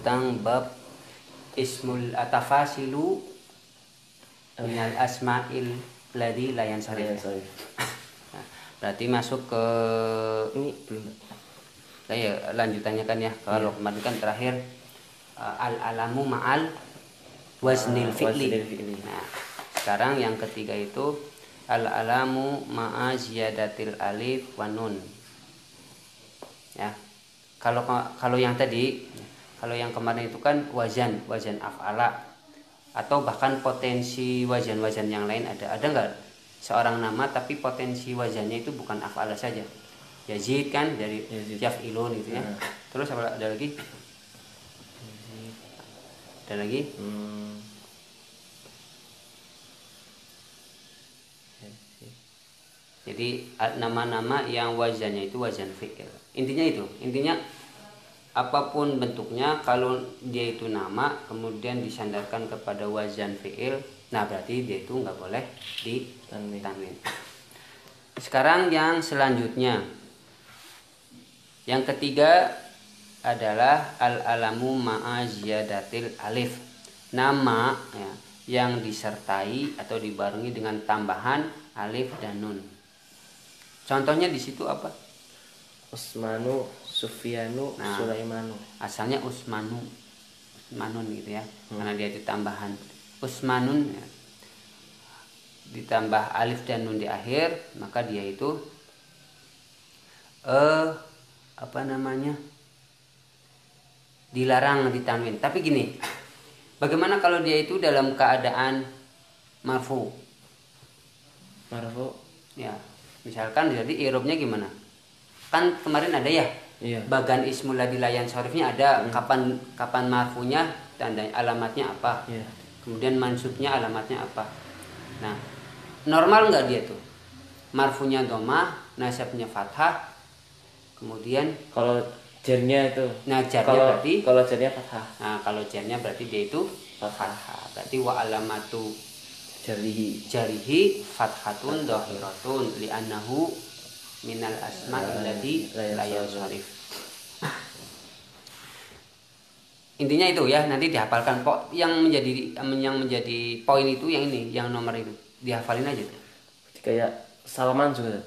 tentang bab ismul atafasilu minal asma'il ladzi la yansarif. Berarti masuk ke ini belum. Saya lanjutannya kan ya. Kalau kemarin kan terakhir al-alamu ma'al waznil fi'li. Nah, sekarang yang ketiga itu al-alamu ma'a ziyadatil alif wa nun. Ya. Kalau yang tadi, kalau yang kemarin itu kan wazan af'ala atau bahkan potensi wazan-wazan yang lain ada nggak seorang nama tapi potensi wazannya itu bukan af'ala saja. Yazid kan dari yaf'ilun gitu ya. Terus apa ada lagi? Ada lagi? Jadi nama-nama yang wazannya itu wazan fi'il. Intinya apapun bentuknya, kalau dia itu nama kemudian disandarkan kepada wazan fi'il, nah berarti dia itu nggak boleh ditanwin. Sekarang yang selanjutnya, yang ketiga adalah al-alamu ma'a ziyadatil alif. Nama ya, yang disertai atau dibarengi dengan tambahan alif dan nun. Contohnya di situ apa? Usmanu, Sufyanu, Sulaimanu. Asalnya Usmanun gitu ya. Karena dia itu tambahan. Usmanun ya, ditambah alif dan nun di akhir, maka dia itu dilarang ditanwin. Tapi gini, bagaimana kalau dia itu dalam keadaan marfu? Ya, misalkan jadi i'rabnya gimana? Kan kemarin ada ya, bagan ismul ladzi la yansarifnya ada, kapan marfunya, tanda alamatnya apa, kemudian mansubnya alamatnya apa. Nah, normal nggak dia tuh? Marfunya dhammah, nasabnya fathah, kemudian kalau jarnya itu, nah jarnya berarti kalau jarnya fathah. Nah, kalau jarnya berarti dia itu fathah. Berarti wa alamatu jarihi fathatun dhahiratun li'annahu minal asma'il ladzi la yansharif. Intinya itu ya, nanti dihafalkan yang menjadi poin itu, yang ini, yang nomor itu dihafalin aja. Kayak Salman juga.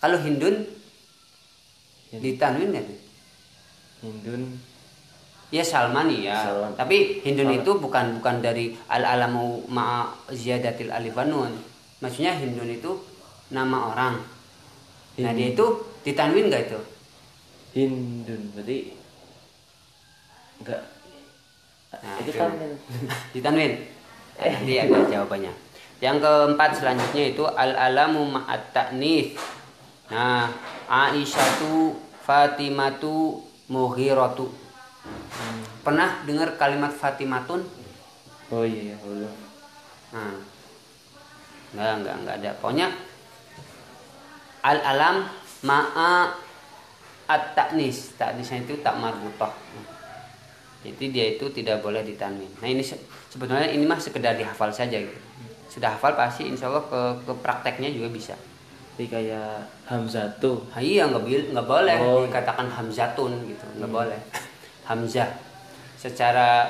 Kalau Hindun ditanwin nggak tuh? Hindun ya Salmani ya. Tapi Hindun itu bukan dari al-alamu ma'a ziyadatil alif wa nun. Maksudnya Hindun itu nama orang. Nah, dia itu ditanwin nggak itu? Hindun berarti enggak. Nah, itu kan ditanwin. Nanti ada jawabannya. Yang keempat selanjutnya itu al-alamu ma'at ta'nits. Nah, Aisyatu, Fatimatu, Mughiratu. Pernah dengar kalimat Fatimatun? Oh iya, belum. Enggak ada. Pokoknya al-alam ma'a at-ta'nis. Ta'nisnya itu tak marbutah. Jadi dia itu tidak boleh ditanwin. Nah, ini sebetulnya ini mah sekedar dihafal saja gitu. Sudah hafal pasti insya Allah ke prakteknya juga bisa. Jadi kayak Hamzatu. Iya, nggak boleh dikatakan Hamzatun gitu, nggak boleh. Hamzah secara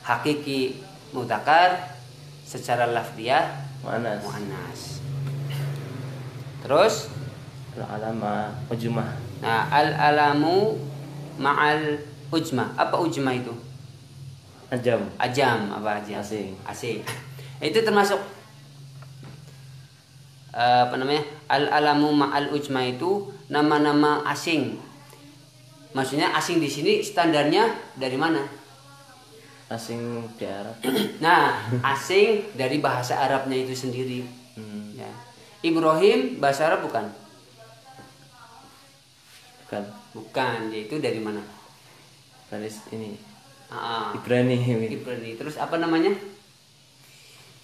hakiki mudzakkar, secara lafziyah muannas. Terus al-alama ujmah. Nah, al-alamu ma'al ujmah. Apa ujmah itu? Ajam. Apa ajam? Asing. Itu termasuk al-alamu ma'al ujmah itu nama-nama asing. Maksudnya asing di sini standarnya dari mana? Asing di Arab. Nah, asing dari bahasa Arabnya itu sendiri. Ya. Ibrahim bahasa Arab bukan? Bukan, yaitu dari mana? Dari ini. Ibrani. Terus apa namanya?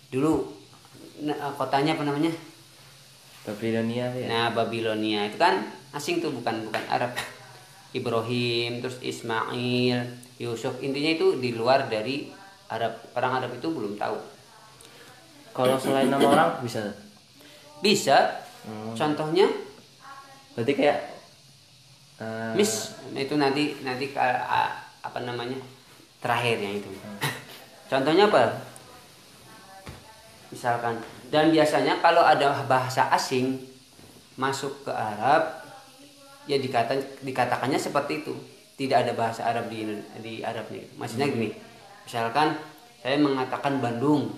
Dulu kotanya apa namanya? Babilonia ya. Nah, Babilonia itu kan asing tuh, bukan Arab. Ibrahim, terus Ismail, Yusuf, intinya itu di luar dari Arab. Orang Arab itu belum tahu. Kalau selain nama orang bisa? Bisa. Contohnya? Berarti kayak Itu nanti apa namanya terakhirnya itu. Contohnya apa? Misalkan, dan biasanya kalau ada bahasa asing masuk ke Arab, ya dikatakannya seperti itu. Tidak ada bahasa Arab di Arab nih. Maksudnya gini, misalkan saya mengatakan Bandung.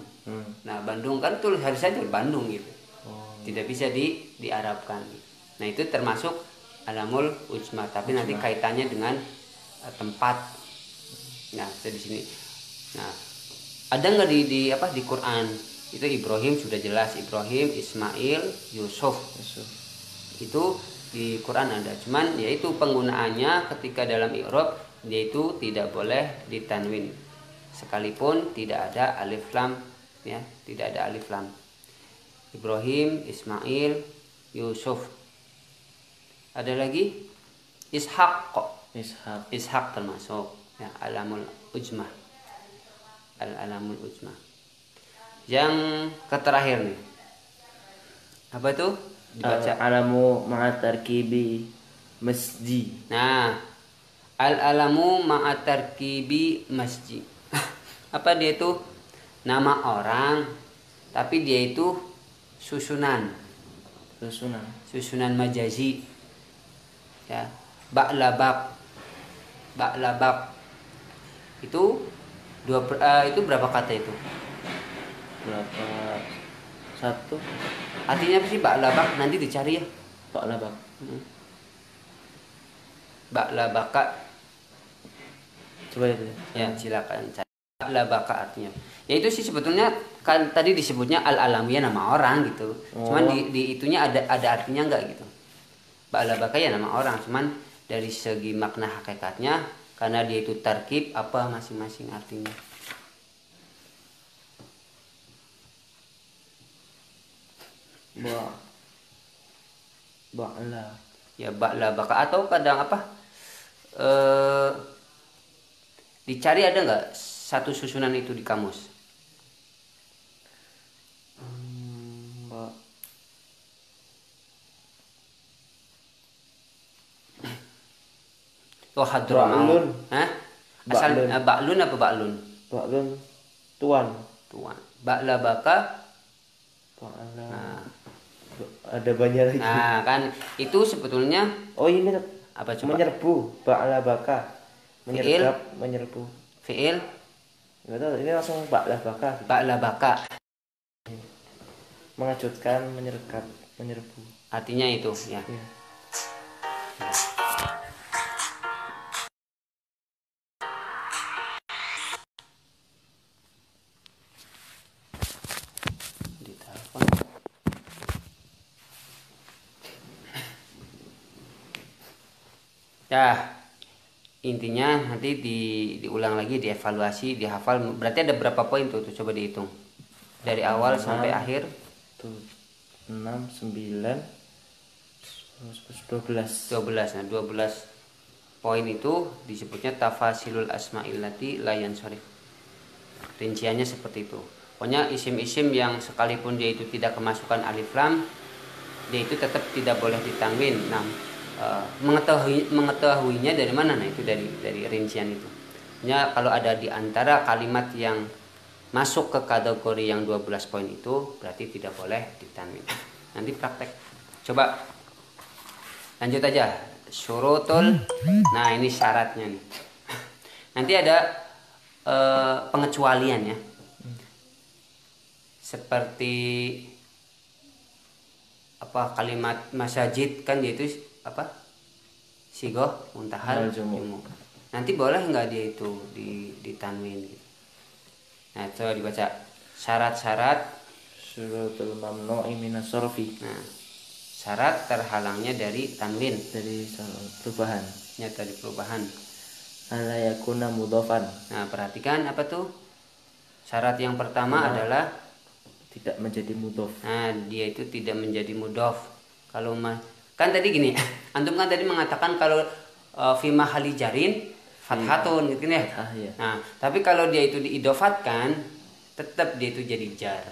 Nah, Bandung kan tulis harusnya Bandung gitu. Tidak bisa diarabkan. Nah, itu termasuk alamul ujma, tapi nanti kaitannya dengan tempat. Nah, di sini. Nah, ada nggak di Quran? Itu Ibrahim sudah jelas, Ibrahim, Ismail, Yusuf. Itu di Quran ada. Cuman yaitu penggunaannya ketika dalam i'rab yaitu tidak boleh ditanwin. Sekalipun tidak ada alif lam, ya, tidak ada alif lam. Ibrahim, Ismail, Yusuf. Ada lagi Ishaq. Ishaq termasuk ya alamul ujmah. Al-alamul ujmah. Yang terakhir nih. Apa tuh? Dibaca. Alamu ma'atarkibi masjid. Nah, al-alamu ma'atarkibi masjid. Apa dia itu? Nama orang, tapi dia itu susunan majazi. Ya, ba'labak. Itu itu berapa kata itu? Berapa? Satu. Artinya apa sih ba'labak? Nanti dicari ya. Ba'labak. Ba'labaka. Coba itu. Ya, silakan cari. Ba'labaka artinya. Ya itu sih sebetulnya kan tadi disebutnya al-alamiyah nama orang gitu. Cuman di itunya ada artinya enggak gitu. Ba'labaka ya nama orang, cuman dari segi makna hakikatnya karena dia itu tarkib apa masing-masing artinya. Ba'la. Ya ba'labaka atau kadang apa? Dicari ada nggak satu susunan itu di kamus? Oh hadramau. Hah? Asal ba'lun apa ba'lun? Ba'lun tuan. Ba'labaka. Nah, ada banyak lagi. Nah, kan itu sebetulnya ini apa coba? Menyerbu, ba'labaka. Menyerbu. Fi'il? Enggak tahu, ini langsung ba'labaka. Ba'labaka. Mengejutkan, menyerbu. Artinya itu, ya. Ya, intinya nanti diulang lagi, dievaluasi, dihafal. Berarti ada berapa poin tuh coba dihitung dari awal sampai akhir. 6, 9, 12. Nah, 12 poin itu disebutnya tafasilul asma'illati la yansharif. Rinciannya seperti itu. Pokoknya isim-isim yang sekalipun dia itu tidak kemasukan alif lam, dia itu tetap tidak boleh ditanwin. Nah, mengetahuinya dari mana? Nah, itu dari rincian itu. Ya, kalau ada di antara kalimat yang masuk ke kategori yang 12 poin itu berarti tidak boleh ditanwin. Nanti praktek. Coba lanjut aja. Syurutul. Nah, ini syaratnya nih. Nanti ada pengecualian ya. Seperti apa kalimat masajid kan dia itu apa? Sigoh muntahal jumu. Nanti boleh nggak dia itu ditanwin gitu. Nah, coba dibaca syarat-syarat syurutul mamnu'i minas sarfi. Nah, syarat terhalangnya dari tanwin, dari perubahan. Ya, dari perubahan. Ala yakuna mudhofan. Nah, perhatikan apa tuh? Syarat yang pertama adalah tidak menjadi mudhof. Nah, dia itu tidak menjadi mudhof. Kalau kan tadi gini, antum kan tadi mengatakan kalau fi mahali jarin fathatun gitu ya. Iya. Nah, tapi kalau dia itu diidofatkan, tetap dia itu jadi jar.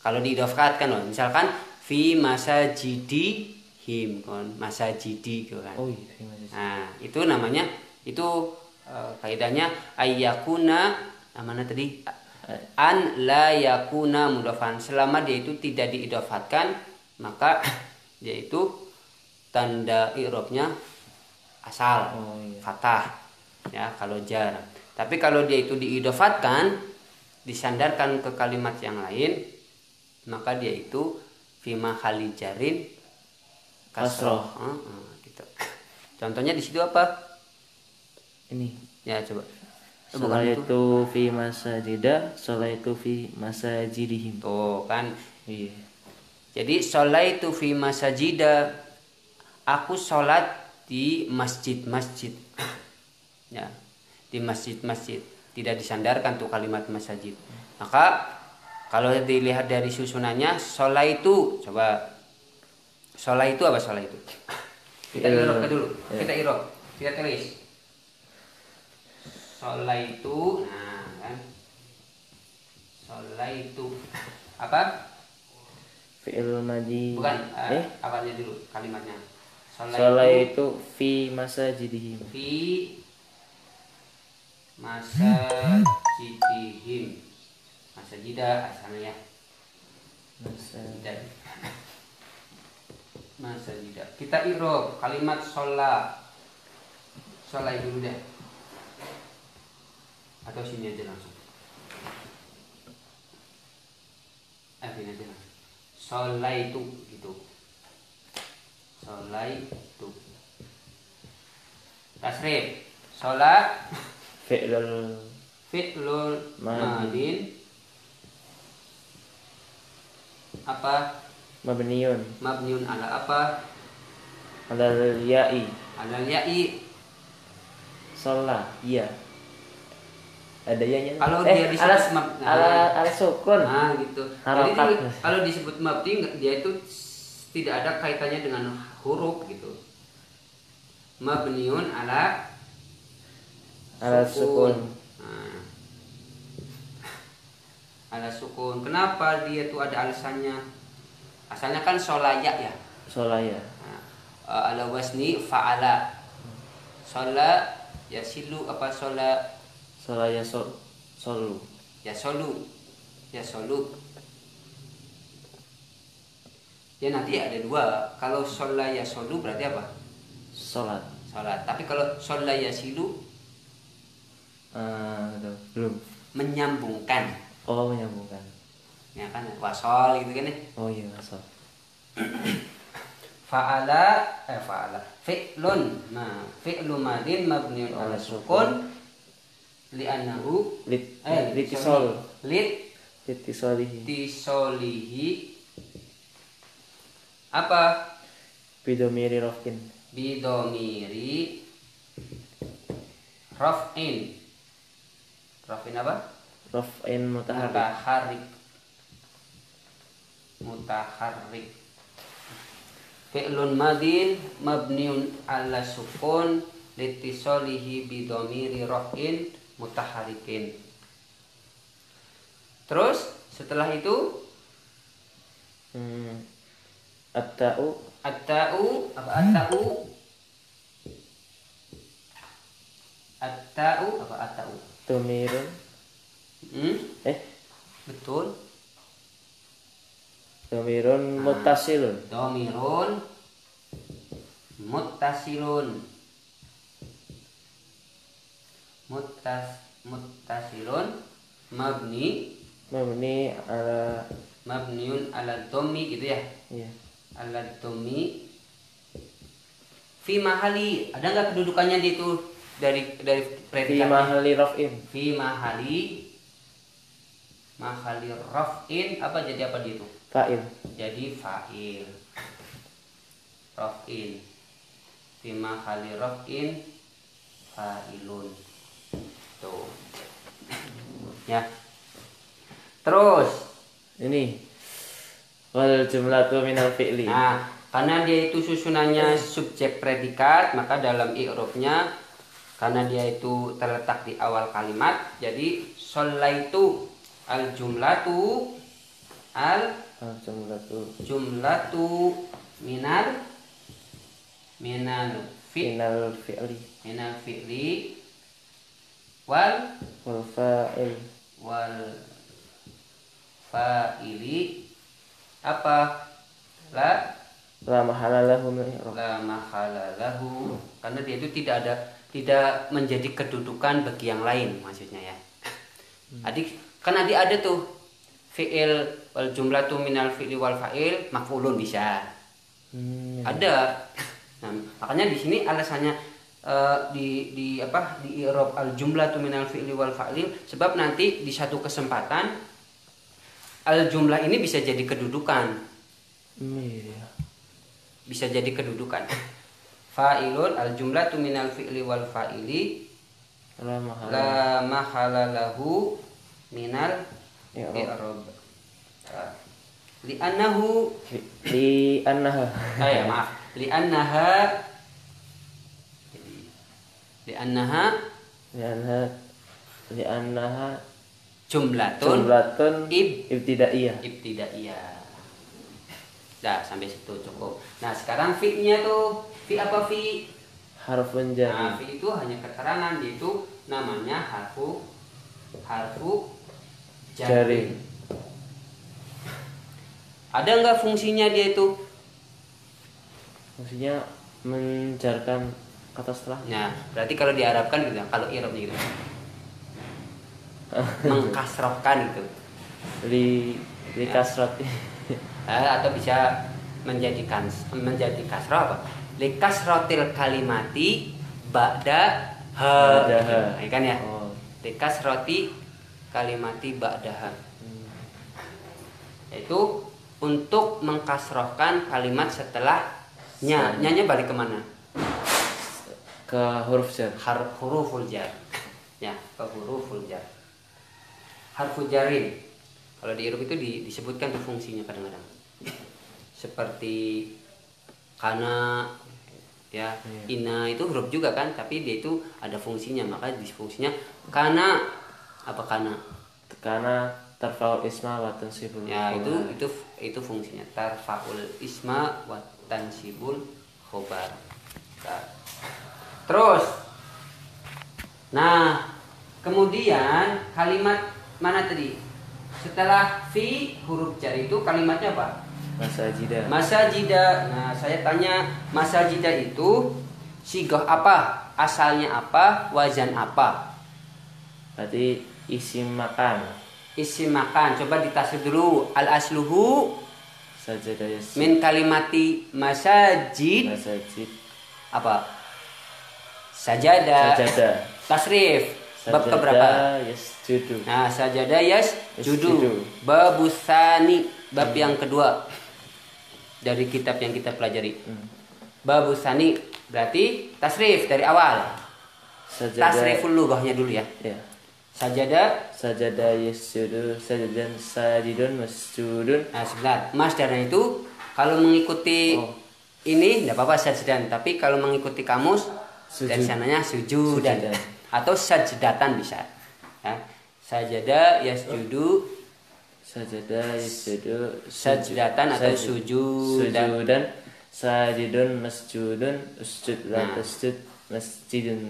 Kalau diidofatkan loh, misalkan fi masajidi masajidihim kon masajidi gitu kan. Oh iya, fi masajid. Nah, itu namanya itu kaidahnya ayyakuna namanya tadi an la yakuna mudhofan. Selama dia itu tidak diidofatkan maka dia itu tanda i'rabnya asal fathah ya kalau jar. Tapi kalau dia itu diidofatkan disandarkan ke kalimat yang lain maka dia itu fi mahalli jarin kasroh. Gitu. Contohnya di situ apa? Ini Ya coba. Sholaitu fi masajida, sholaitu fi masajidihim. Tuh kan. Iya. Jadi sholaitu fi masajida, aku sholat di masjid-masjid. Ya, di masjid-masjid. Tidak disandarkan tuh kalimat masjid. Maka kalau dilihat dari susunannya sholaitu, coba sholaitu apa sholaitu? Kita irob dulu. Kita irob. Kita tulis. Sholaitu, nah kan. Sholaitu apa? Fi'il madhi. Bukan awalnya dulu kalimatnya. Sholaitu fi masajidihim. Fi masajidihim. Masajida asalnya ya. Masajida. Kita irob kalimat sholat. Sholat dulu deh. Atau sini aja langsung. Ini aja langsung. Sholaitu gitu. Sholaitu. Tasrif. Sholat. Fi'lul madin. Apa? Mabniun ala apa? Alal ya'i. Alal ya'i. Sholat. Iya. Ada ya kalau dia disebut ala sukun. Nah gitu. Jadi kalau disebut mabni dia itu tidak ada kaitannya dengan huruf gitu. Mabniun ala sukun. Nah. Ala sukun. Kenapa dia tuh ada alasannya? Asalnya kan solaya ya. Solaya. Nah, ala wasni fa'ala. Sola ya silu apa sola Solaya solu. Ya solu. Ya nanti ada dua. Kalau sholat ya solu berarti apa? Sholat. Tapi kalau sholat ya silu belum. Menyambungkan. Oh, menyambungkan. Ya kan wasol gitu kan ya. Oh iya, wasol. Fa'ala fi'lun. Nah, fi'lu madin mabniun ala sukun li'annahu litisolihi apa? Bidomiri raf'in. Raf'in apa? Raf'in mutaharrik. Fi'lun madin mabniun ala sukun litisolihi bidomiri raf'in mutaharikin. Terus setelah itu at-ta'u apa at-ta'u? At-ta'u apa at-ta'u? Domirun. Betul. Domirun muttasilun. Domirun muttasilun. Muttasilun mabniun ala dhammi gitu ya. Iya. Ala dhammi fi mahali. Ada enggak kedudukannya di itu dari predikat? Fi mahali raf'in. Fi mahali raf'in apa jadi apa di itu? Fa'il. Jadi fa'il. Raf'in. Fi mahali raf'in fa'ilun. Tuh. Ya. Terus ini wal jumlatu minal fi'li. Nah, karena dia itu susunannya subjek predikat, maka dalam i'rabnya karena dia itu terletak di awal kalimat, jadi shallaitu al jumlatu minal minal minal fi'li wal wal fa'il fa'ili apa la mahala lahu min i'rab. la mahala lahu, karena dia itu tidak menjadi kedudukan bagi yang lain maksudnya ya. Adik kan ada tuh fi'il wal jumlatu minal fi'li wal fa'il maf'ulun bisa. Ada. Nah, makanya di sini alasannya di i'rab al jumlatu minal fi'li wal fa'il, sebab nanti di satu kesempatan al jumlah ini bisa jadi kedudukan. Bisa jadi kedudukan. Fa'ilun al jumlatu minal fi'li wal fa'ili la mahala lahu minal i'rab. Li'annaha jumlatun ibtidaiyah. Dah sampai situ cukup. Nah sekarang fi-nya tuh fi apa fi? Harfun jari. Nah fi itu hanya keterangan, yaitu namanya harfu jari. Ada nggak fungsinya dia itu? Fungsinya menjarkan kata setelahnya. Nah berarti kalau diarabkan gitu, kalau i'rabnya gitu mengkasrohkan gitu. Li kasrot. Atau bisa menjadi kasroh apa? Li kasrotil kalimati ba'da ha. Gitu. Kan ya? Li kasroti kalimati ba'daha. Yaitu untuk mengkasrohkan kalimat setelahnya. Nyanya balik kemana? Ke huruf jar. Huruful jar. Ya, ke huruful jar. Harfu jarin. Kalau di i'rab itu disebutkan tuh fungsinya kadang-kadang. Seperti kana ya, ina itu huruf juga kan, tapi dia itu ada fungsinya, maka di fungsinya kana apa kana? Kana tarfa'ul isma wa tansibul. Ya, itu fungsinya tarfa'ul isma wa tansibul khobar. Terus nah, kemudian kalimat mana tadi? Setelah fi huruf jar itu kalimatnya apa? Masajida. Nah, saya tanya, masajida itu sigah apa? Asalnya apa? Wazan apa? Berarti isim makan. Isim makan. Coba ditasrif dulu. Al asluhu Sajada yasjud. min kalimati masajid. Apa? Sajada. Tasrif. Bab keberapa? Yasjudu. Nah, sajada yasjudu. Babusani, bab yang kedua dari kitab yang kita pelajari. Babusani berarti tasrif dari awal. Tasriful lughahnya dulu ya. Sajada yasjudu, sajadan sajidun masjudun. Nah, sebentar. Masdarnya itu kalau mengikuti ini enggak apa-apa sajadan, tapi kalau mengikuti kamus dari sananya sujudan. Atau sajdatan bisa ya. Sajada yasjudu sajdatan atau sujudan sajidun masjudun usjud la tasjud masjidun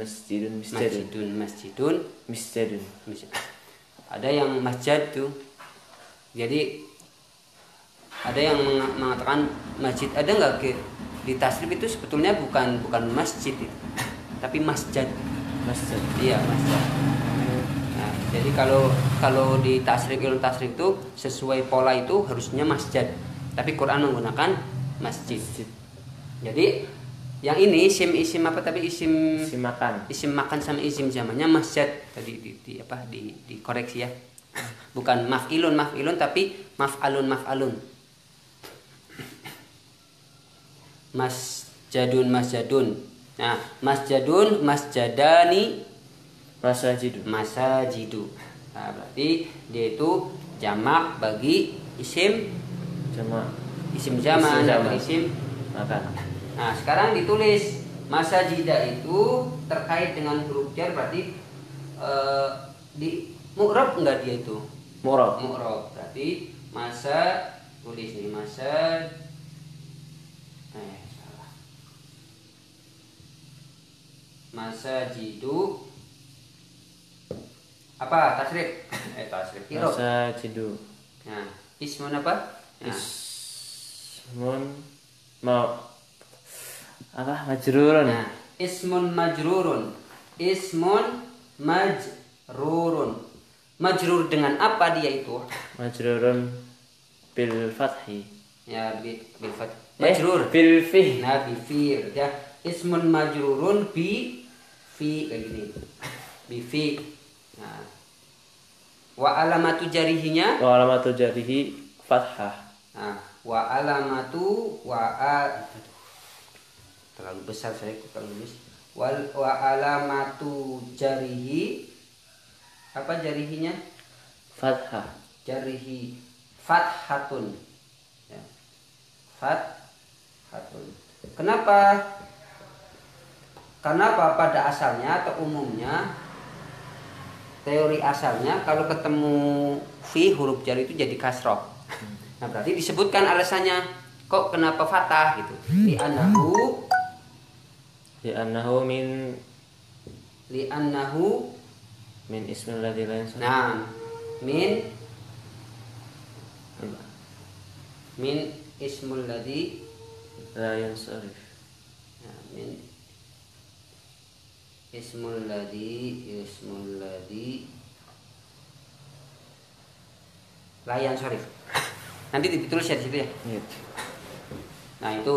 ada yang masjid tuh, jadi ada yang mengatakan masjid, ada nggak di tasrif itu sebetulnya bukan masjid itu, tapi masjid. Iya, masjid. Nah, jadi kalau di tasrif itu sesuai pola itu harusnya masjid, tapi Quran menggunakan masjid. Jadi yang ini isim apa, tapi isim makan sama isim zamannya masjid tadi dikoreksi ya, bukan maf'ilun tapi maf'alun. Masjadun. Nah, masjadani, masajidu. Nah, berarti dia itu jamak bagi isim zaman atau isim makan. Nah, sekarang ditulis masajida itu terkait dengan huruf jar, berarti di mu'rab enggak dia itu? Mu'rab. Berarti tulis nih salah. Masajidu apa tasrif? Tasrif irob. Masajidu. Nah, ismun apa? Nah. Ismun mau apa? Majrurun. Nah, ismun majrurun. Ismun majrurun. Majrur dengan apa dia itu? Majrurun bil fathi. Ya, bil fath. Majrur bil fi. Nah, bi fi ya. Ismun majrurun bi fi kayak gini. Bi fi. Nah. Wa alamatu jarihinya? Wa alamatu jarihi fathah. Nah, wa alamatu terlalu besar saya kurang nulis. Wa alamatu jarihi apa jarihinya? Fathah. Jarihi fathatun. Ya. Fathatun. Kenapa? Karena pada asalnya atau umumnya teori asalnya kalau ketemu fi huruf jar itu jadi kasroh. Nah berarti disebutkan alasannya kok kenapa fathah gitu. Li'annahu min ismil ladzi la yansarif. Nah, min ismul ladzi la yansarif. Nah, min ismul ladzi la yansarif. Nanti ditulis ya di situ ya. Iya. Nah, itu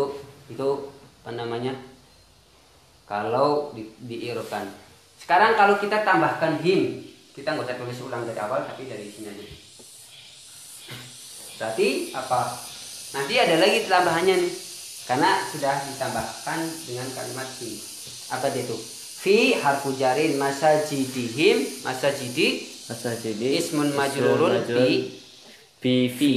apa namanya? Kalau diirofkan. Sekarang kalau kita tambahkan him, kita nggak usah tulis ulang dari awal, tapi dari sini aja. Berarti apa? Nanti ada lagi tambahannya nih, karena sudah ditambahkan dengan kalimat him. Apa dia itu? Fi harfu jarin masajidihim, masajidi ismun majrurun bi fi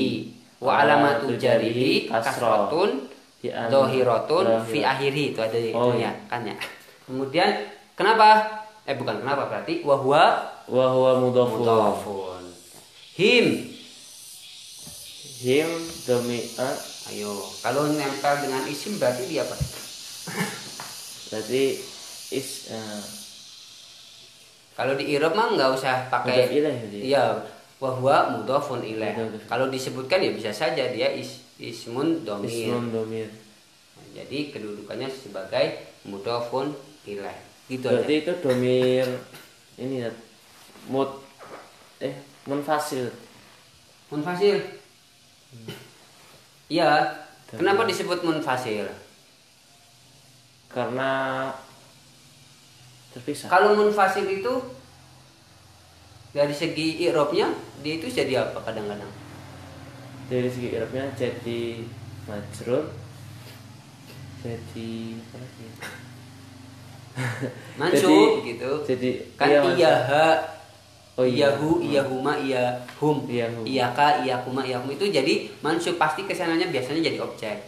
wa alamatu jarihi kasratun dohiratun fi akhiri itu ada itu ya kan ya. Kemudian kenapa? Bukan kenapa berarti wahwa mudhafun. Him domi'a. Ayo, kalau nempel dengan isim berarti dia apa? Berarti kalau di i'rab mah nggak usah pakai iya wahwa mudhafun ilaih. Kalau disebutkan ya bisa saja dia ismun domir. Jadi kedudukannya sebagai mudhafun ilaih. Gitu berarti aja. itu domir ini ya munfasil. Iya. Kenapa disebut munfasil? Karena terpisah. Kalau munfasil itu dari segi i'rabnya dia itu jadi apa kadang-kadang? Dari segi i'rabnya jadi majrur. Jadi apa lagi? Mansub gitu. Jadi kan iyaha, iyahu, iya. iyahuma, iyahum, iyaka, iyakuma, iyahum itu jadi mansub pasti kesananya biasanya jadi objek.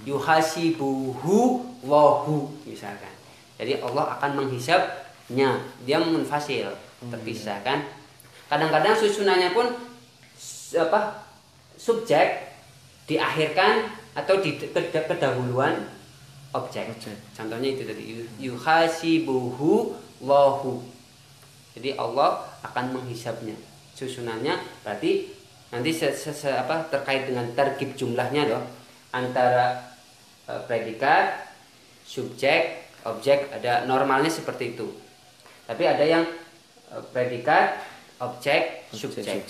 Yuhasibuhu wahu misalkan. Jadi Allah akan menghisabnya. Dia munfasil, terpisah kan. Kadang-kadang susunannya pun subjek diakhirkan atau di kedahuluan objek. Contohnya itu tadi yuhasibuhu wahu. Jadi Allah akan menghisabnya. Susunannya berarti nanti terkait dengan terkib jumlahnya loh. Antara predikat, subjek, objek ada normalnya seperti itu. Tapi ada yang predikat, objek, subjek.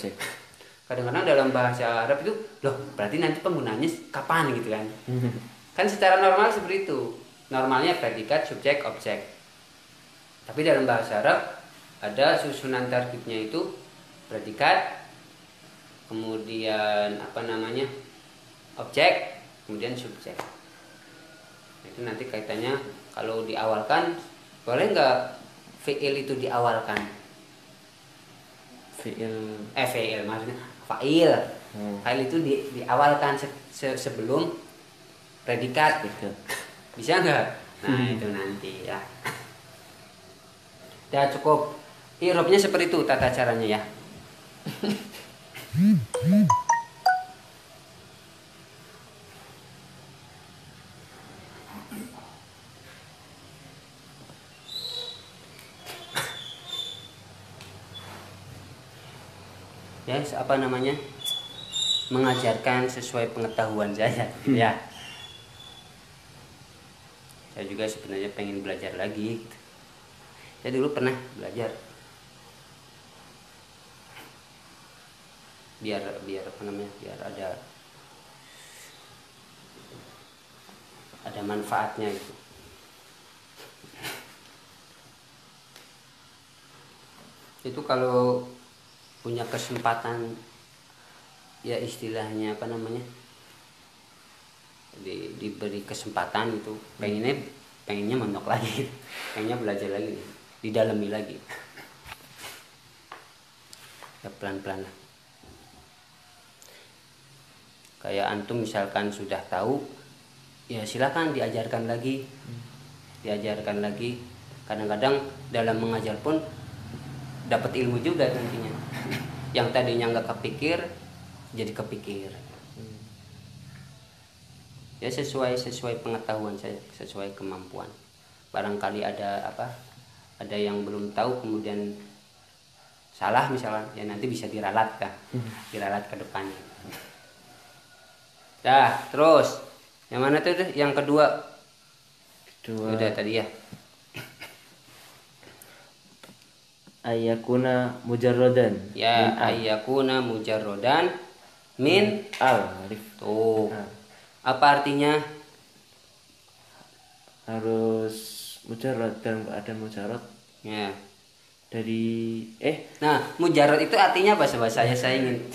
Kadang-kadang dalam bahasa Arab itu loh berarti nanti penggunaannya kapan gitu kan. Kan secara normal seperti itu. Normalnya predikat, subjek, objek. Tapi dalam bahasa Arab ada susunan tarkibnya itu predikat, kemudian objek, kemudian subjek. Itu nanti kaitannya kalau diawalkan boleh nggak fi'il itu diawalkan? Fi'il maksudnya fa'il. Fa'il itu diawalkan sebelum predikat gitu. Bisa nggak? Nah itu nanti ya. Udah cukup. I'rabnya seperti itu tata caranya ya. Ya, apa namanya? Mengajarkan sesuai pengetahuan saya gitu ya. Saya juga sebenarnya pengen belajar lagi gitu. Saya dulu pernah belajar biar apa namanya, biar ada manfaatnya gitu. Itu kalau punya kesempatan, ya istilahnya apa namanya, diberi kesempatan itu, pengennya mondok lagi, pengennya belajar lagi, didalami lagi, ya pelan-pelan lah. Kayak antum misalkan sudah tahu, ya silakan diajarkan lagi. Kadang-kadang dalam mengajar pun dapat ilmu juga nantinya. Yang tadinya nggak kepikir jadi kepikir. Ya sesuai pengetahuan saya, sesuai kemampuan. Barangkali ada yang belum tahu kemudian salah misalnya, ya nanti bisa diralat ke depannya. Dah, terus yang mana tuh yang kedua? Udah tadi ya. Ayakuna mujarrodan. Ya, ayakuna mujarrodan min alif. Tuh. Apa artinya? Harus mujarrad, dalam keadaan mujarrad. Ya. Nah, mujarrad itu artinya apa sobat? Saya ingin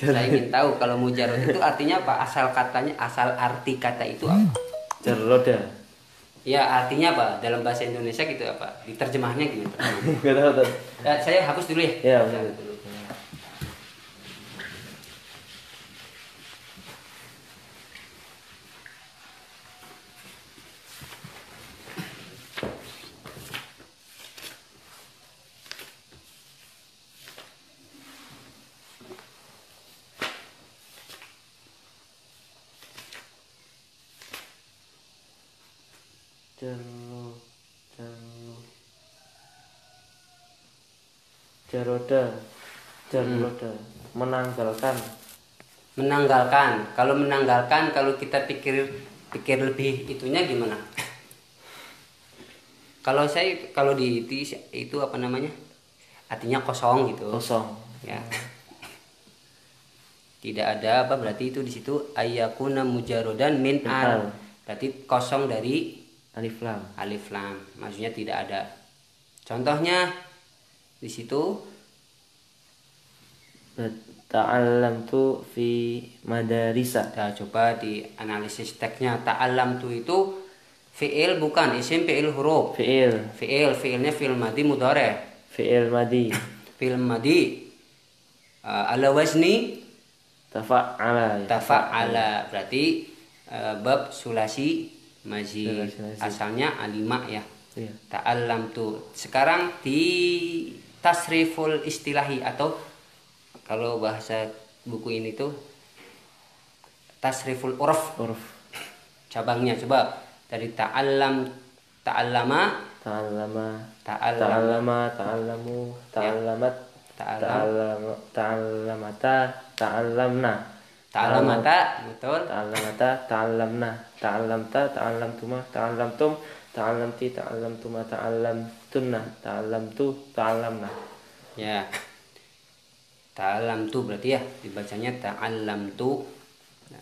tahu kalau mujarrad itu artinya apa? Asal arti kata itu apa? Jarroda. Ya, artinya apa? Dalam bahasa Indonesia gitu apa? Diterjemahnya gimana? Enggak tahu. Ya, saya hapus dulu ya. Ya, benar. Jarroda. Menanggalkan. Kalau kita pikir lebih itunya gimana? Kalau di itu apa namanya? Artinya kosong gitu. Kosong. Ya. Tidak ada apa, berarti itu di situ ayakuna mujarrodan min al. Berarti kosong dari alif lam. Maksudnya tidak ada. Contohnya di situ ta'allamtu fi madarisa. Nah, coba dianalisis teksnya. Ta'allamtu itu fi'il bukan isim, fi'il huruf. Fi'ilnya fi'il madi mudhari'. Fi'il madi ala wazni tafa'ala. Berarti bab sulasi mazid. Asalnya alima ya. Iya. Ta'allamtu. Sekarang di tasriful istilahi, atau kalau bahasa buku ini tuh tasriful urf. Cabangnya coba dari ta'allama, ta'allamu, ta'allamata, betul. Ta'allamna, ta'allamta, ta'allamtuma, ta'allamtum, ta'allamti, ta'allamtuma, ta'allamtunna, ta'allamtu, ta'allamna. Ya. Ta'allamtu berarti ya dibacanya ta'allamtu. Nah,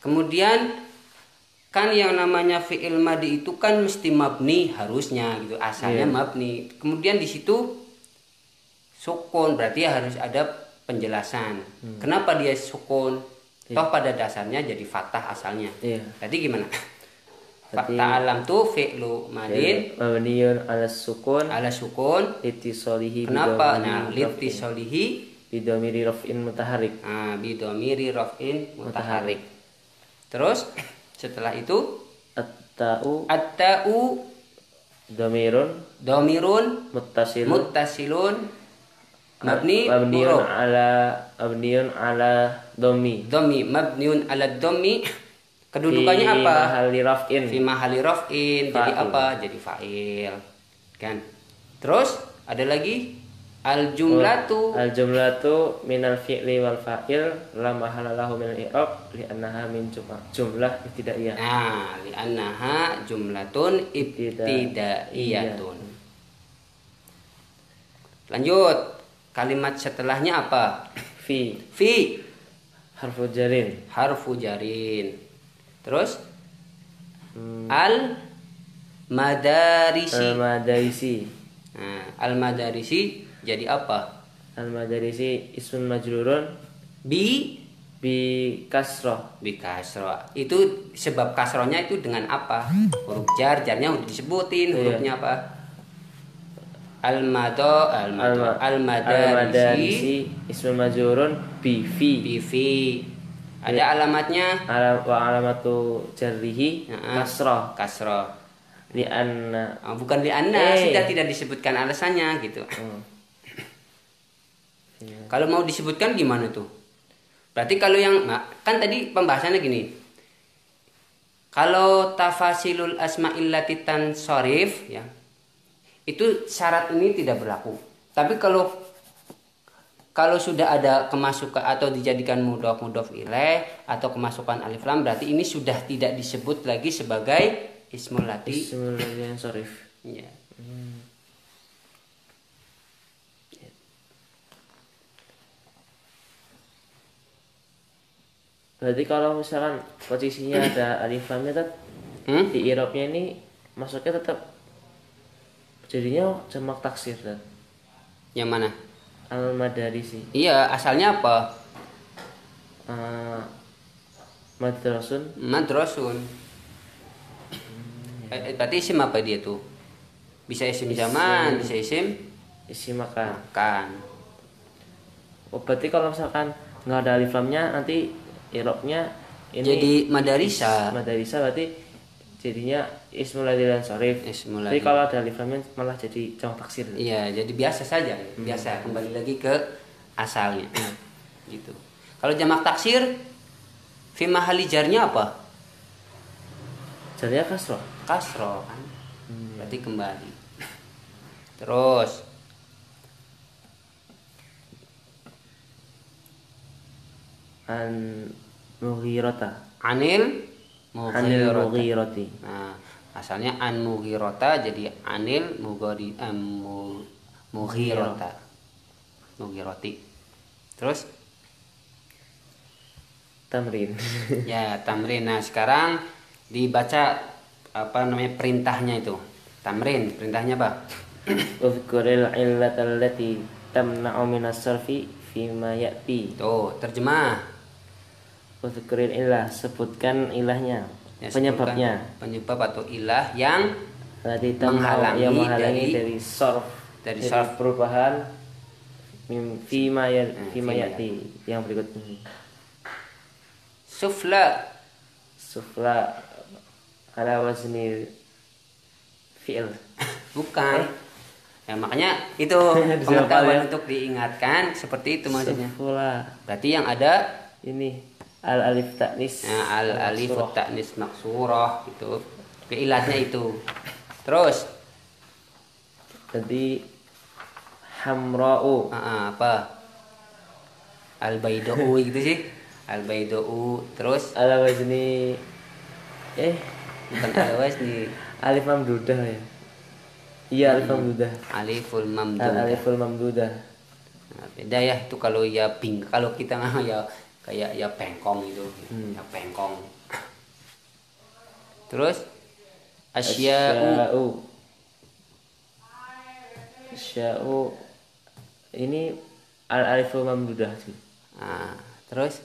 kemudian kan yang namanya fi'il madi itu kan mesti mabni harusnya gitu, asalnya mabni. Kemudian di situ sukun, berarti harus ada penjelasan. Kenapa dia sukun? Toh pada dasarnya jadi fathah asalnya. Berarti gimana? Ta'allamtu fi'lu madin mabniun ala sukun litisolihi. Kenapa? Nah, litisolihi bidomiri raf'in mutaharik. Bidomiri raf'in mutaharik. Terus setelah itu at-ta'u domirun muttasilun mabniun ala domi mabniun ala domi. Kedudukannya apa? Fi mahali raf'in. Jadi apa? Jadi fa'il. Kan? Terus ada lagi Al jumlatu. Al jumlatu minal fi'li wal fa'il la mahala lahu minal i'rab li'annaha min jumlah ibtidaiyah. Nah, li'annaha jumlatun ibtidaiyatun. Lanjut. Kalimat setelahnya apa? Fi. Fi. Harfu jarin. Harfu jarin. Terus al madarisi. Al madarisi. Nah, al madarisi jadi apa? Al madarisi ismun majrurun Bi kasroh. Bi kasroh. Itu sebab kasrohnya itu dengan apa? Huruf jar, jarnya udah disebutin hurufnya apa? Al madarisi ismun majrurun bi fi. Bi fi. Ada alamatnya? Wa alamatu jarrihi kasroh. Kasroh. Li'anna. Bukan li'anna, sudah tidak disebutkan alasannya gitu. Kalau mau disebutkan gimana tuh? Berarti kalau yang kan tadi pembahasannya gini. Kalau tafasilul asma'il lati tansharif ya. Itu syarat ini tidak berlaku. Tapi kalau sudah ada kemasukan atau dijadikan mudhof ilaih atau kemasukan alif lam, berarti ini sudah tidak disebut lagi sebagai ismul lati tansharif. Ya. Berarti kalau misalkan posisinya ada alif lamnya di i'rabnya ini masuknya tetap jadinya jamak taksir kan? Yang mana? Al madarisi. Iya, asalnya apa? Madrasun. Madrasun. Berarti isim apa dia tuh? Bisa isim zaman, bisa isim makan. Oh, berarti kalau misalkan nggak ada alif lamnya nanti i'rabnya ini jadi madarisa. Madarisa berarti jadinya ismul ladzi lansharif. Tapi kalau ada alif lamnya malah jadi jamak taksir. Iya, jadi biasa saja, biasa kembali lagi ke asalnya. Gitu. Kalau jamak taksir fi mahali jarnya apa? Jarnya kasroh. Kasroh kan. Berarti kembali. Terus an mughirata. Anil mughirati. Nah, asalnya an mughirata jadi anil mughirata. Mughirati. Terus tamrin. Ya, tamrin. Nah, sekarang dibaca perintahnya itu. Tamrin, perintahnya apa? Uzkuril illatal lati tamna'u minas sarfi fima ya'ti. Tuh, terjemah. Uzkuril illah, sebutkan ilahnya, Ya, penyebabnya. Penyebab atau ilah yang menghalangi dari sarf, dari sarf perubahan fima ya'ti yang berikut ini. Sufla ala wazni fi'il. Bukan. Ya, makanya itu pengetahuan untuk diingatkan seperti itu maksudnya. Sufla. Berarti yang ada ini al alif ta'nis. Nah, al alif ta'nis maksurah gitu. Keilatnya itu. Terus jadi hamra'u. Apa? Al bayda'u gitu sih. Al bayda'u. Terus ala wazni bukan ala wazni. Alif mamdudah ya. Iya, alif mamdudah. Aliful mamdudah. Aliful mamdudah. Nah, beda ya itu kalau ya kalau kita ya kayak ya pengkong itu. Ya pengkong. Terus asya'u ini al aliful mamdudah sih. Nah, terus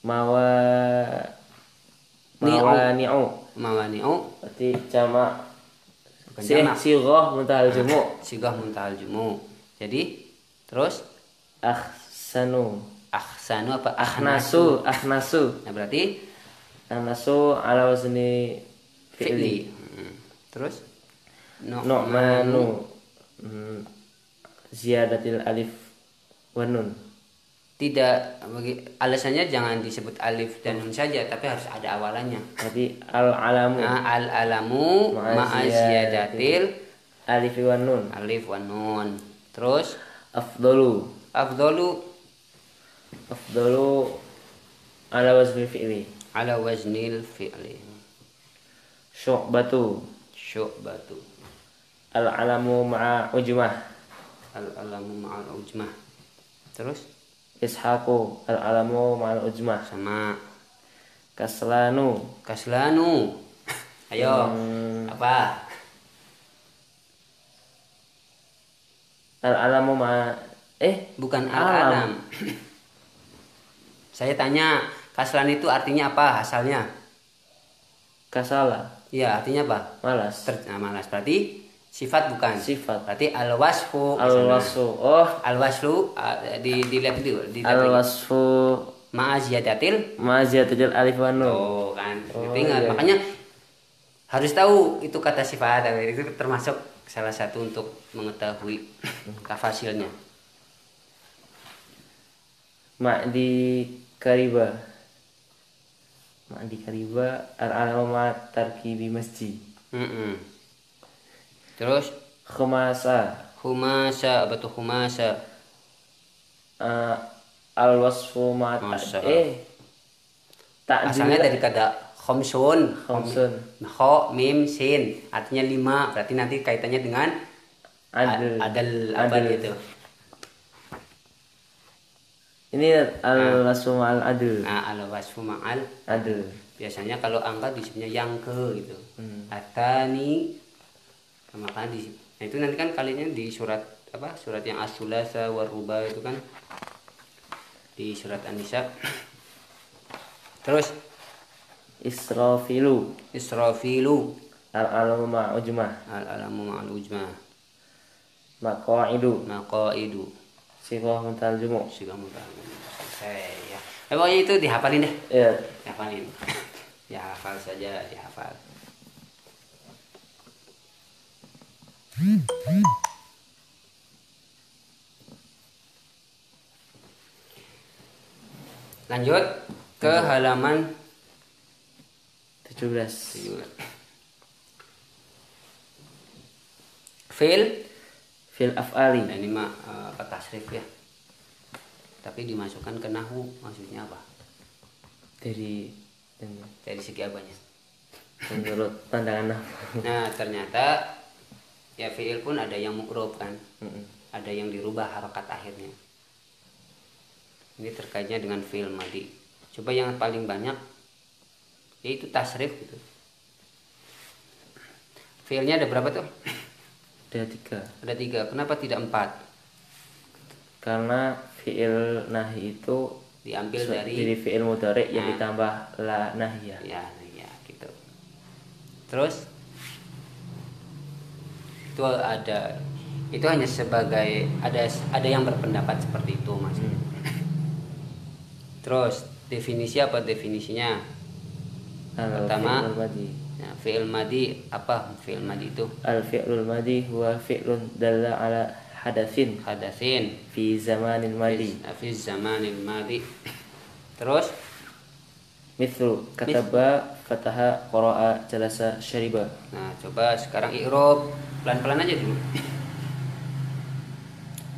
mawani'u berarti jamak sighah muntahal jumu. Sighah muntahal jumu. Jadi terus ahsanu apa? ahnasu. Nah, berarti ahnasu ala wazni fi'li. Terus nu'manu ziyadatil alif wa nun. Tidak, alasannya jangan disebut alif dan nun saja, tapi harus ada awalannya. Jadi al-alamu. Nah, al-alamu ma'aziyadatil alif wa nun. Alif wa nun. Terus Afdalu. Afdalu Afdalu ala wazni fi'li. ala waznil fi'li. Syu'batu. Syu'batu. Al-alamu ma'a ujmah. Al-alamu ma'al ujmah. Terus Ishaqu. Al-alamu ma'al ujmah. sama Kaslanu. Kaslanu. Ayo, apa? Al-alamu Bukan alam. al-alam. Saya tanya, kaslan itu artinya apa asalnya? Kasala. Iya, artinya apa? Malas. Malas. Berarti sifat bukan? Sifat. Berarti al-wasfu. Al-wasfu. Oh, Al-wasfu dilihat dulu. al-wasfu Ma'aziyadatil. maziyatul alif wa nun. Oh, kan. Oh, Ingat, iya. makanya harus tahu itu kata sifat. Itu termasuk salah satu untuk mengetahui tafasilnya. Ma'di kariba. Ma'di kariba al-alamu ma tarkibi masjid. Terus Khumasa. humasa, apa tuh humasa? Al-wasfu ma Masa. ta'dil. Asalnya dari kata khomsun. Khamsun. Kho, mim, sin. Artinya 5. Berarti nanti kaitannya dengan Adil. adal apa Adil. gitu. Ini al-wasfu ma'al adil. Nah, al-wasfu ma'al. Adil. Biasanya kalau angka disebutnya yang ke gitu. Atani. Maka nah itu nanti kan kalinya di surat apa? Surat yang as-sulasa waruba itu kan di surat An-Nisa. Terus Israfilu. Israfilu. Al-alamu ma ujmah. Al-alamu ma'al ujmah. Maqaidu. Maqaidu. Sighah mutaljumu. Sudah mudah. Selesai ya. Pokoknya itu dihafalin deh. Ya. Dihafalin. Ya hafal saja, dihafal. Lanjut ke halaman 17. Fil. Fil af'ali. Nah, ini mah tasrif ya. Tapi dimasukkan ke nahwu, maksudnya apa? Dari segi apanya? menurut pandangan nahwu. Nah, ternyata ya fi'il pun ada yang mu'rob kan. Mm-mm. Ada yang dirubah harokat akhirnya. Ini terkaitnya dengan fi'il madi. Coba yang paling banyak yaitu tasrif gitu. Fi'ilnya ada berapa tuh? Ada 3. Ada 3. Kenapa tidak 4? Karena fi'il nahi itu Diambil dari fi'il mudhari yang Nah. ditambah la nahiyah. ya gitu. Terus itu hanya sebagai ada yang berpendapat seperti itu Mas. Terus definisi apa definisinya? Pertama, Al-fi'lul madi. nah, fi'il madi apa fi'il madi itu? Al-fi'lul madi huwa fi'lun dalla ala hadatsin Hadatsin fi zamanil madi. fi zamanil madi. Terus Mithlu kataba, fataha, qara'a, jalasa, syariba. nah coba sekarang i'rab pelan-pelan aja dulu.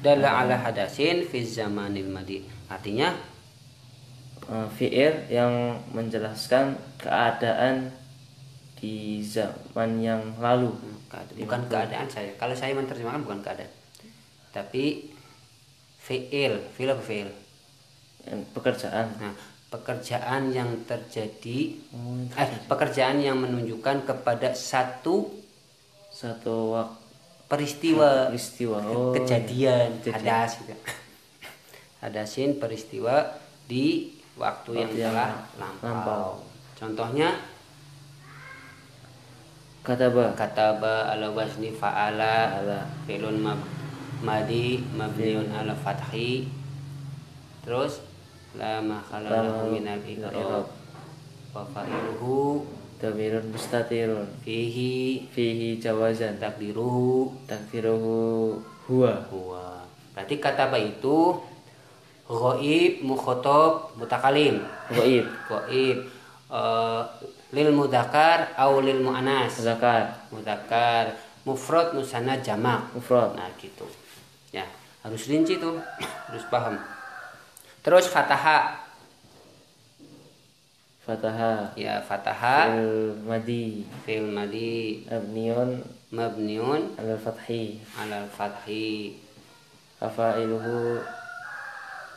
Dalla ala hadatsin fi zamanil madi. Artinya Fi'il yang menjelaskan keadaan di zaman yang lalu. bukan keadaan saya. Kalau saya menerjemahkan bukan keadaan. Tapi fi'il apa fi'il? Pekerjaan. Nah, pekerjaan yang terjadi pekerjaan yang menunjukkan kepada satu peristiwa kejadian hadas gitu. Hadasin peristiwa di waktu yang telah lampau. Contohnya kataba ala wazni fa'ala fi'lun madi mabniun ala fathi. Terus la makhala lahu min al-i'rab wa fa'iluhu dhamirun mustatirun fihi jawazan takdiruhu huwa. Berarti kataba itu ghaib, mukhatab, mutakalim. Ghaib lil mudzakkar au lil muannas. Mudzakkar, mufrad, musanna, jamak. Mufrad. Nah, gitu. Ya. Harus rinci tuh, harus paham. Terus fataha. Fataha. Ya, fataha. Fi'il madi. Mabniun. Alal fathi. Fa'iluhu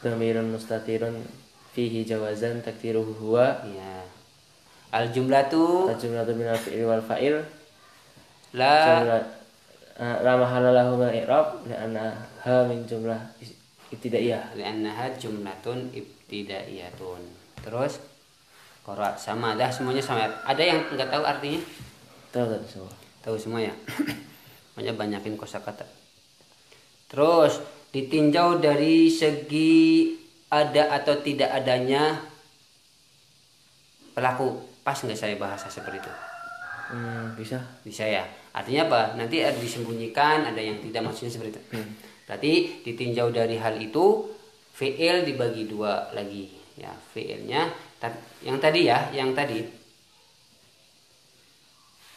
dhamirun mustatirun fihi jawazan takdiruhu huwa. Ya. Al jumlatu minal fi'il wal fa'il. La mahalla lahu min i'rab li'annaha min jumlah ibtidaiyah. Li'annaha jumlatun ibtidaiyatun. Terus qara sama, dah semuanya sama. Ada yang enggak tahu artinya? Tahu semua. Tahu semua ya. Makanya banyakin kosakata. Terus ditinjau dari segi ada atau tidak adanya pelaku. Pas nggak saya bahasa seperti itu? Bisa ya. Artinya apa? Nanti ada disembunyikan, ada yang tidak, maksudnya seperti itu. Berarti ditinjau dari hal itu, fi'il dibagi dua lagi. Ya, fi'ilnya yang tadi ya, yang tadi.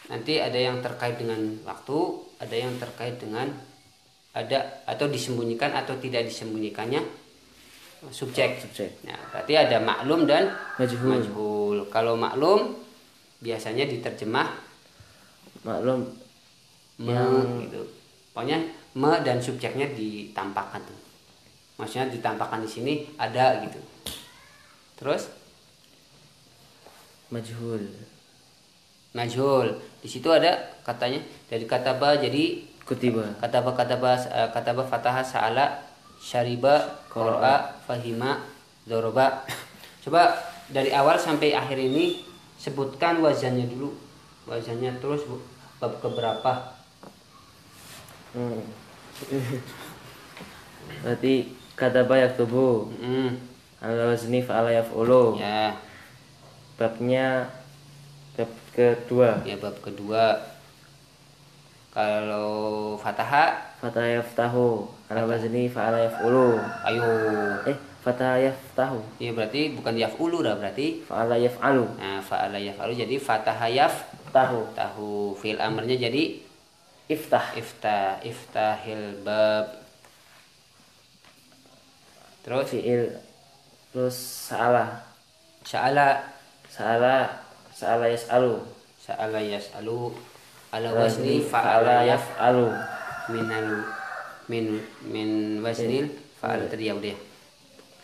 Nanti ada yang terkait dengan waktu, ada yang terkait dengan ada atau disembunyikan atau tidak disembunyikannya subjek. Nah, berarti ada maklum dan majhul. Kalau maklum biasanya diterjemah maklum gitu. Pokoknya dan subjeknya ditampakkan tuh. Maksudnya ditampakkan di sini ada gitu. Terus majhul. Di situ ada katanya dari kataba jadi kutiba. Kataba fataha sa'ala syariba qara'a fahima dzaraba. Coba dari awal sampai akhir ini sebutkan wazannya dulu. Wazannya terus bab keberapa? Berarti kataba yaktubu. Ala wazni fa'ala yaf'ulu. Ya. Babnya bab kedua. Ya, bab kedua. Kalau fataha yaftahu. Ala wazni fa'ala yaf'ulu. Ayo. Fataha yaftahu. Ya, berarti bukan yaf'ulu dah, berarti fa'ala yaf'alu. Nah, fa'ala yaf'alu jadi fataha yaftahu. Fi'il amrnya jadi iftahil bab. Terus fi'il terus sa'ala yas'alu. Sa'ala yas'alu ala wazni fa'ala yaf'alu. Min waznil fa'ala tadi ya udah.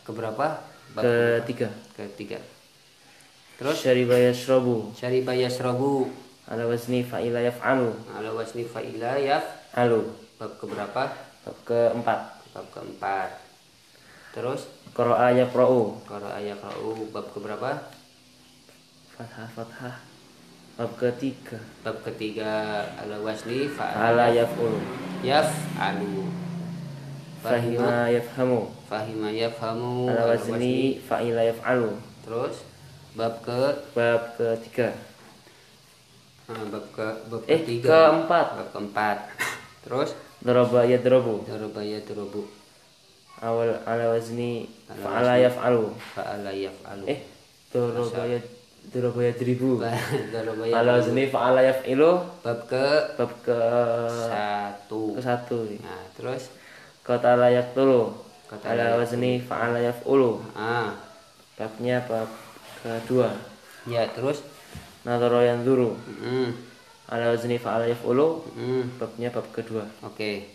Keberapa? Ketiga. Terus syariba yashrabu. Ala wazni fa'ila yaf'alu. Bab keberapa? Bab keempat. Terus qara'a yaqra'u. Bab keberapa? Fathah. Bab ketiga. Ala wazni fa'ala yaf'alu. Fahima yafhamu. Ala wazni fa'ila yaf'alu. Terus bab ketiga. Bab ketiga. Keempat. Terus daraba yadrobu. Awal ala wazni fa'ala yaf'alu. Daraba yadribu. Ala wazni fa'ala yaf'ilu. Bab ke satu. Nah, terus qatala yaqtulu. Ala wazni fa'ala yaf'ulu. Babnya bab kedua. Ya, terus nadhara yanzuru. Ala wazni fa'ala yaf'ulu. Babnya bab kedua. Oke.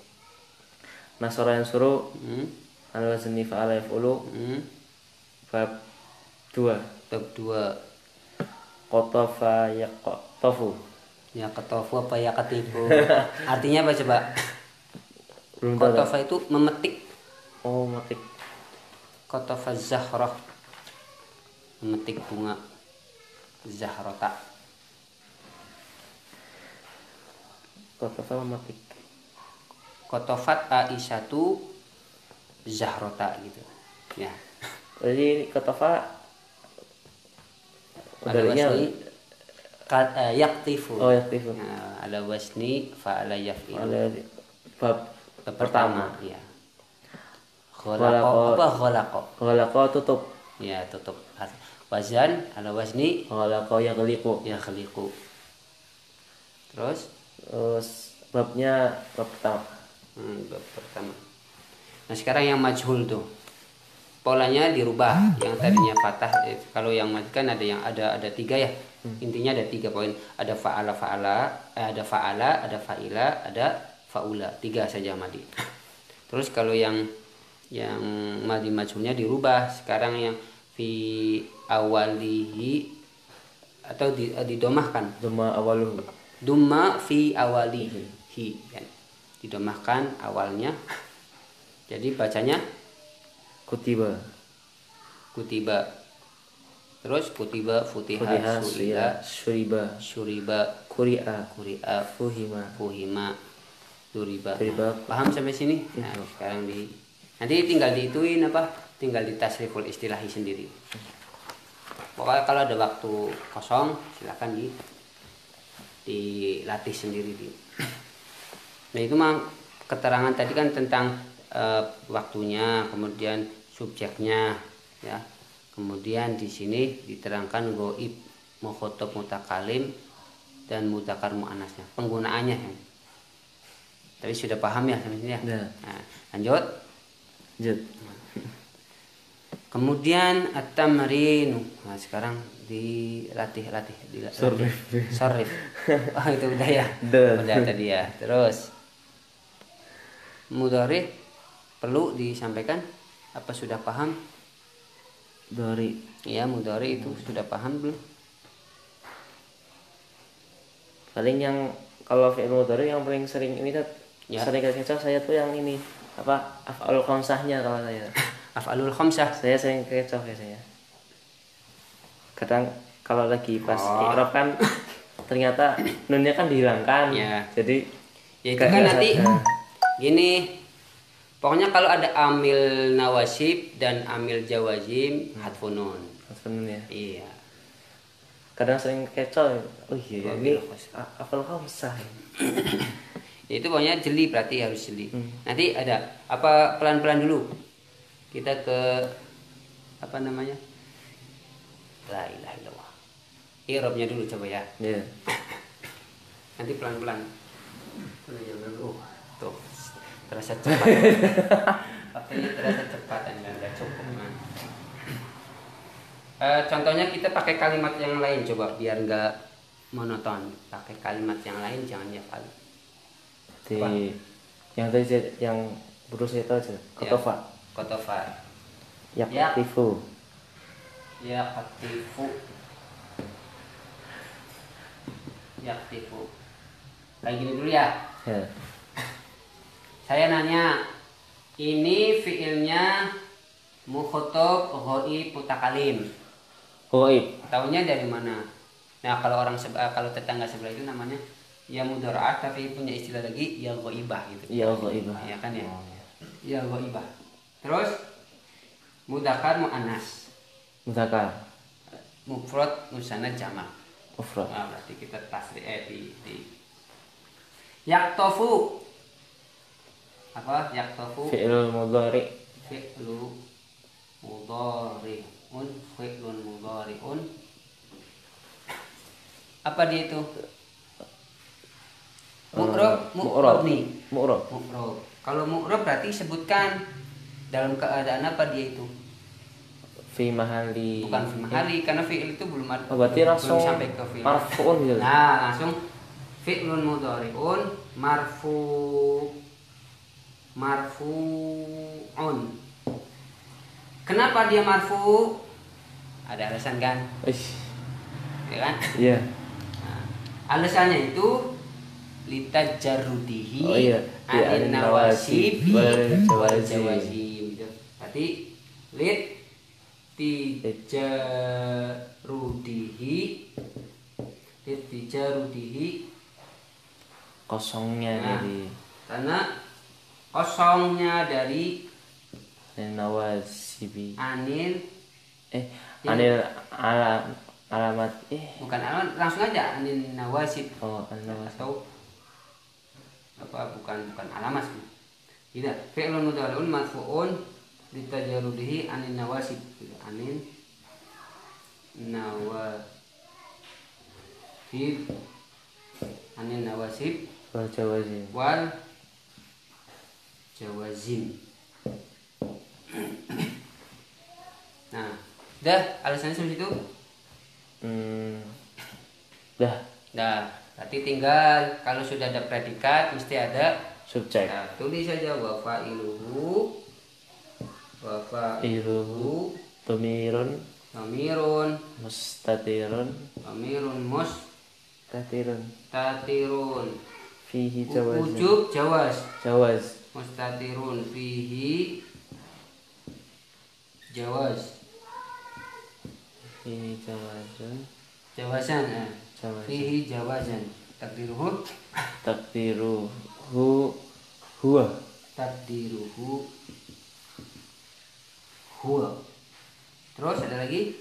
Nasara yansuru. Ala wazni fa'ala yaf'ulu. Bab 2. Qatafa yaqtafu. Ya, qatafu apa ya ketipu? Artinya apa coba? Qatafa itu memetik. Memetik. Qatafa zahrah. Memetik bunga zahrata. Qatafa memetik. Qatafat Aisyatu zahrata gitu. Ya. Jadi qatafa udahnya yaktifu. Yaktifu. Nah, ala wasni fa'ala yaf'il. Bab pertama. Ya. Khalaqa tutup. Ya, tutup. Wazan ala wazni khalaqa yakhliqu. Terus babnya bab pertama. Bab pertama. Nah sekarang yang majhul tuh polanya dirubah. Yang tadinya fathah, kalau yang mad kan ada 3 ya. Intinya ada 3 poin. Ada ada faila, ada faula. 3 saja madi. Terus kalau yang madi majhulnya dirubah. Sekarang yang fi awalihi atau didomahkan. Dumma fi awalihi kan. Didomahkan awalnya. Jadi bacanya kutiba. Terus kutiba, futiha, suila, syuriba, kuri'a, fuhima, duriba. Paham sampai sini? Nah, sekarang nanti tinggal diituin tinggal ditasriful istilahi sendiri. Pokoknya kalau ada waktu kosong silakan dilatih sendiri. Nah itu mah keterangan tadi kan tentang waktunya, kemudian subjeknya, ya. Kemudian di sini diterangkan goib, mukhotob, mutakalim, dan mudzakkar muannasnya, penggunaannya. Tadi sudah paham ya sampai sini ya. Nah, lanjut. Kemudian at-tamrin. Nah, sekarang dilatih. Sorif. Oh, itu udah ya. Udah tadi ya. Terus mudhari perlu disampaikan apa sudah paham? Mudhari. Ya, mudhari itu sudah paham belum? Paling yang kalau fi'il mudhari yang paling sering ini sering kecoh saya tuh yang ini af'alul khamsahnya kalau saya. Af'alul khamsah. Saya sering kecoh saya. Kadang kalau lagi pas i'rab kan ternyata nunnya kan dihilangkan. Ya. Jadi ya itu kan nanti gini. Pokoknya kalau ada amil nawasib dan amil jawazim hadfun nun. Hadfun nun ya. Iya. Kadang sering kecoh. Oh iya, ini af'al khamsah. Itu pokoknya jeli, berarti harus jeli. Nanti ada apa pelan-pelan dulu. Kita ke apa namanya? La ilaha illallah. I'rabnya dulu coba ya. Iya. Nanti pelan-pelan. Tuh. Terasa cepat. Pakainya terasa cepat, enggak cukup. Contohnya kita pakai kalimat yang lain coba biar enggak monoton. Pakai kalimat yang lain, jangan yafal. Yang tadi yang berusaha itu aja. Kotofa. Yaktifu. Kayak gini dulu ya. Saya nanya, ini fiilnya mukhotob, ghaib, mutakalim. Ghaib. Taunya dari mana? Nah, kalau kalau tetangga sebelah itu namanya ya mudharaat, tapi punya istilah lagi ya ghaibah gitu. Ya ghaibah. Ya kan ya? Ya ghaibah. Terus mudzakkar muannas. Mudzakkar. Mufrad musanna jamak. Mufrad. Nah, berarti kita tasrif di yaktofu. Apa yaktofu? Fi'il mudhari. Fi'lun mudhari'un. Apa dia itu? Mu'rab. Kalau mu'rab berarti sebutkan dalam keadaan apa dia itu? Fi mahali. Bukan fi mahali, karena fi'il itu belum ada. Berarti langsung sampai ke fi'il. Marfu'un gitu. Nah, langsung fi'lun mudhari'un marfu'un. Kenapa dia marfu'? Ada alasan kan? Ya kan? Iya. Nah, alasannya itu litajarrudihi anin nawasibi wal jawazim gitu. Berarti litijarudihi kosongnya dari karena kosongnya dari nawasibi anil alamat bukan alamat, langsung aja anil nawasib. Atau apa bukan alamat sih. Tidak, fi'lun mudhari'un marfu'un litajarrudihi anin nawasib. Anin nawasib wal jawazim. Dah, alasannya sampai situ? Dah. Nah, berarti tinggal kalau sudah ada predikat mesti ada subjek. Nah, tulis saja wa fa'iluhu Dhamirun mustatirun fihi jawazun. Ujub jawaz. Mustatirun fihi jawaz. Jawazan. Fihi jawazan. Takdiruhu huwa. Terus ada lagi?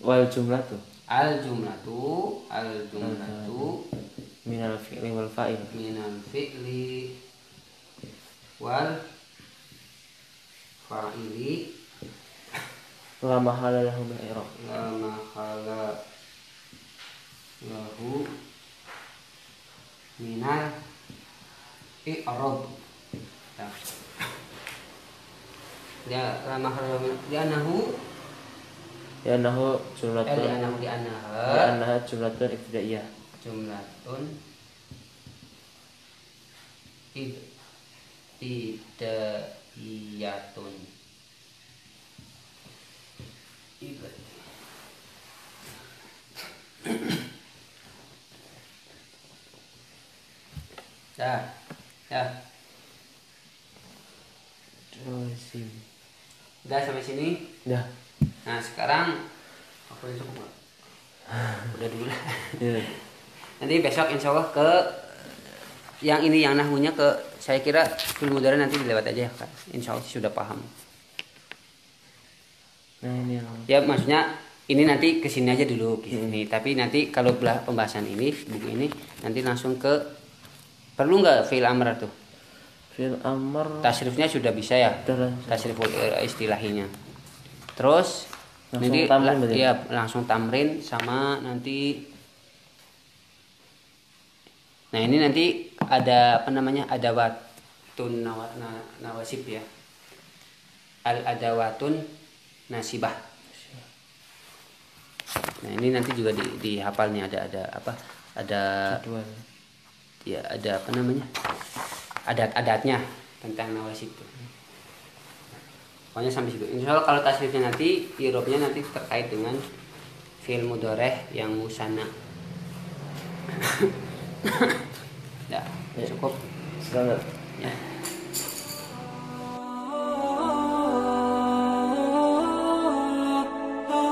Wal jumlatu. Al jumlatu Minal fi'li wal fa'il. Fa'ili. La mahala lahu min i'rab. Minal i'rab. Li'annahu jumlatun ibtidaiyah. Jumlatun ibtidaiyatun. Udah sampai sini? Udah. Nah, sekarang aku udah cukup. Udah dulu lah. Yeah. Nanti besok insya Allah ke yang ini yang nahwunya ke saya kira fil mudhari nanti dilewat aja kan. Insya Allah sudah paham. Nah, ini ya maksudnya ini nanti kesini aja dulu kesini. Tapi nanti kalau pembahasan ini buku ini nanti langsung ke perlu nggak fi'il amr tuh? Fi'il amr tasrifnya sudah bisa ya? Tasriful istilahinya. Terus nanti langsung tamrin sama nanti. Nah ini nanti ada apa namanya adawatun nawasib ya. Al adawatun nasibah. Nah ini nanti juga dihafal nih ada apa? Ada ya ada apa namanya? Adat-adatnya tentang nawasib itu. Pokoknya sampai situ. Insya Allah kalau tasrifnya nanti, i'rabnya nanti terkait dengan fi'il mudhari' yang musanna. Ya, cukup. Selamat. Ya.